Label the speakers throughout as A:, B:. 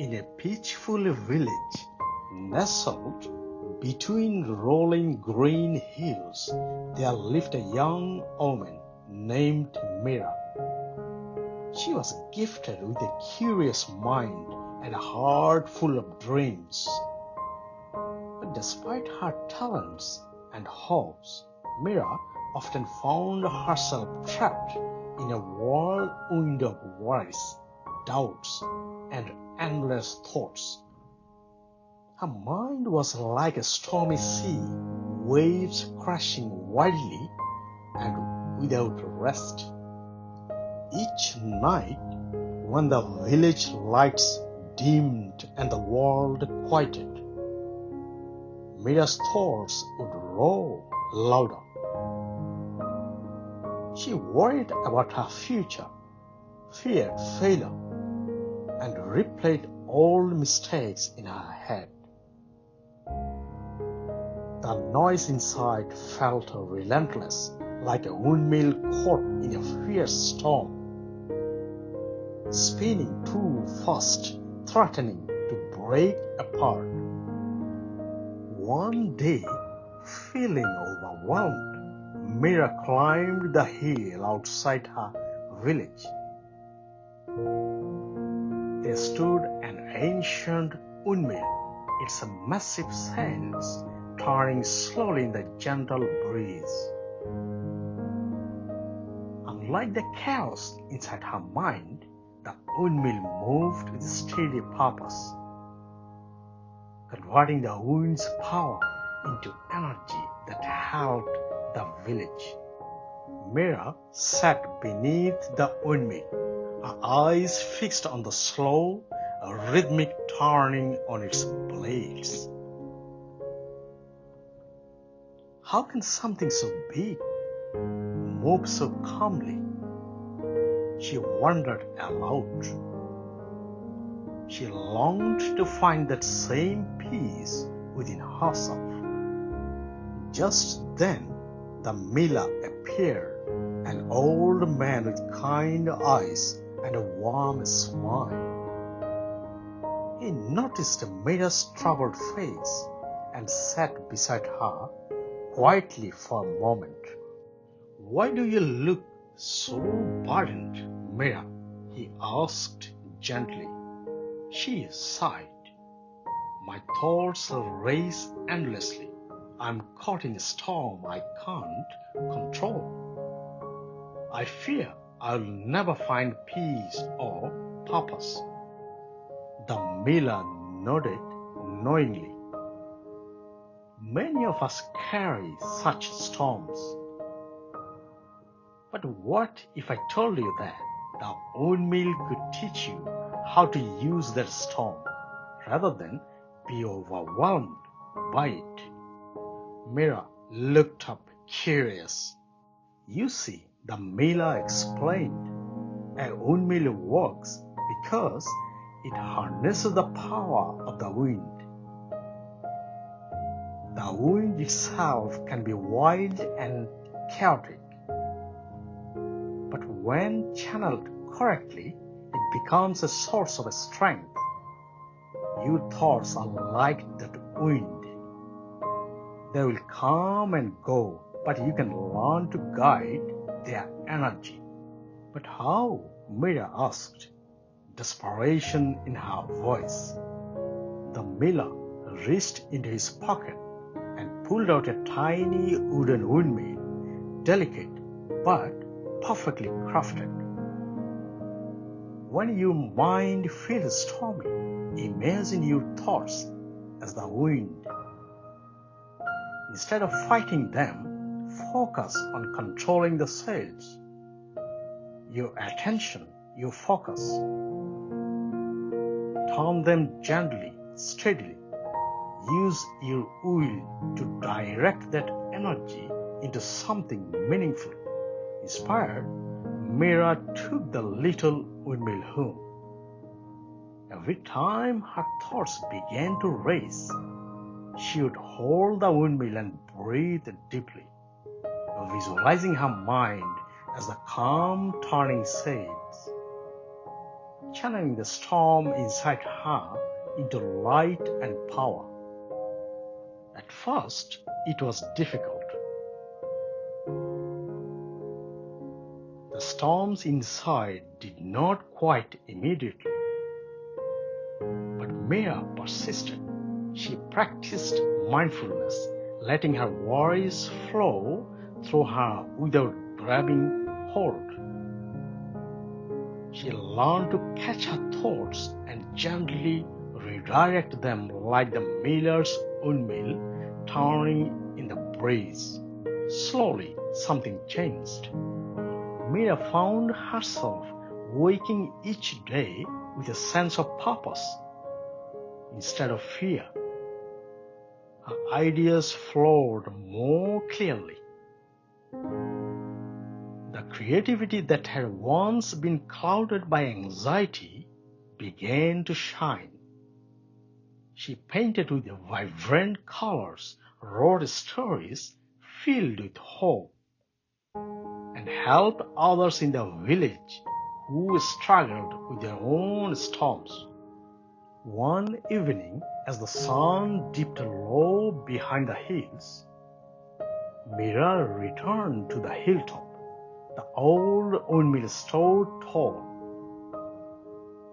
A: In a peaceful village nestled between rolling green hills, there lived a young woman named Mira. She was gifted with a curious mind and a heart full of dreams. But despite her talents and hopes, Mira often found herself trapped in a whirlwind of worries, doubts, and endless thoughts. Her mind was like a stormy sea, waves crashing wildly and without rest. Each night, when the village lights dimmed and the world quieted, Mira's thoughts would roar louder. She worried about her future, feared failure, and replayed old mistakes in her head. The noise inside felt relentless, like a windmill caught in a fierce storm, spinning too fast, threatening to break apart. One day, feeling overwhelmed, Mira climbed the hill outside her village. There stood an ancient windmill, its massive sails turning slowly in the gentle breeze. Unlike the chaos inside her mind, the windmill moved with steady purpose, converting the wind's power into energy that held the village. Mira sat beneath the windmill, her eyes fixed on the slow, rhythmic turning on its blades. How can something so big move so calmly? She wondered aloud. She longed to find that same peace within herself. Just then, the miller appeared, an old man with kind eyes and a warm smile. He noticed Mira's troubled face and sat beside her quietly for a moment. "Why do you look so burdened, Mira?" he asked gently. She sighed. "My thoughts race endlessly. I'm caught in a storm I can't control. I fear I'll never find peace or purpose." The miller nodded knowingly. Many of us carry such storms. But what if I told you that the windmill could teach you how to use that storm rather than be overwhelmed by it? Mira looked up curious. "You see," the miller explained, "a windmill works because it harnesses the power of the wind. The wind itself can be wild and chaotic, but when channeled correctly, it becomes a source of strength. Your thoughts are like that wind. They will come and go, but you can learn to guide their energy." "But how?" Mira asked, desperation in her voice. The miller reached into his pocket and pulled out a tiny wooden windmill, delicate but perfectly crafted. When your mind feels stormy, imagine your thoughts as the wind. Instead of fighting them, focus on controlling the sails. Your attention, your focus. Turn them gently, steadily. Use your will to direct that energy into something meaningful. Inspired, Mira took the little windmill home. Every time her thoughts began to race, she would hold the windmill and breathe deeply, visualizing her mind as the calm turning sails. channeling the storm inside her into light and power. At first, it was difficult. The storms inside did not quiet immediately. But Mira persisted. She practiced mindfulness, letting her worries flow through her without grabbing hold. She learned to catch her thoughts and gently redirect them like the miller's windmill turning in the breeze. Slowly, something changed. Mira found herself waking each day with a sense of purpose instead of fear. Her ideas flowed more clearly. The creativity that had once been clouded by anxiety began to shine. She painted with vibrant colors, wrote stories filled with hope, and helped others in the village who struggled with their own storms. One evening, as the sun dipped low behind the hills, Mira returned to the hilltop. The old windmill stood tall,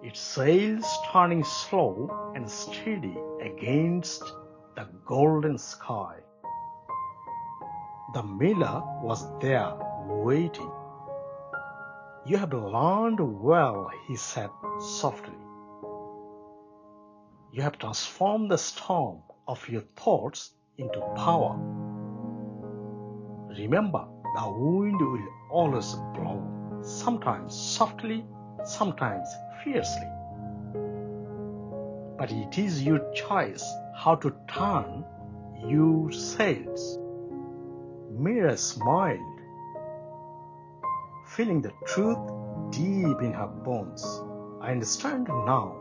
A: its sails turning slow and steady against the golden sky. The miller was there, waiting. "You have learned well," he said softly. "You have transformed the storm of your thoughts into power. Remember, the wind will always blow, sometimes softly, sometimes fiercely. But it is your choice how to turn your sails." Mira smiled, feeling the truth deep in her bones. "I understand now.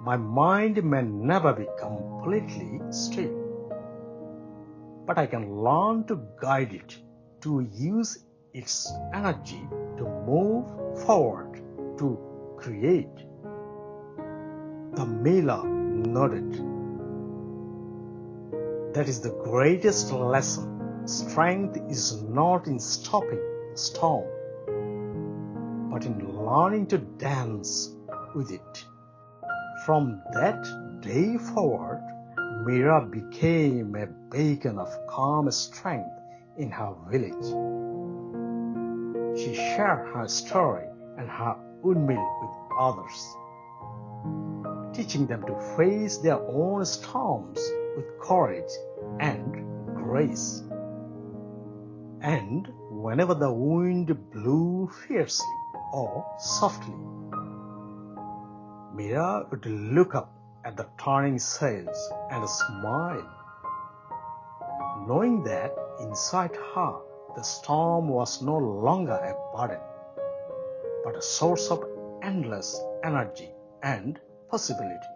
A: My mind may never be completely still, but I can learn to guide it, to use its energy to move forward, to create." The miller nodded. "That is the greatest lesson. Strength is not in stopping the storm, but in learning to dance with it." From that day forward, Mira became a beacon of calm strength in her village. She shared her story and her windmill with others, teaching them to face their own storms with courage and grace. And whenever the wind blew fiercely or softly, Mira would look up at the turning sails and smile, knowing that inside her the storm was no longer a burden, but a source of endless energy and possibility.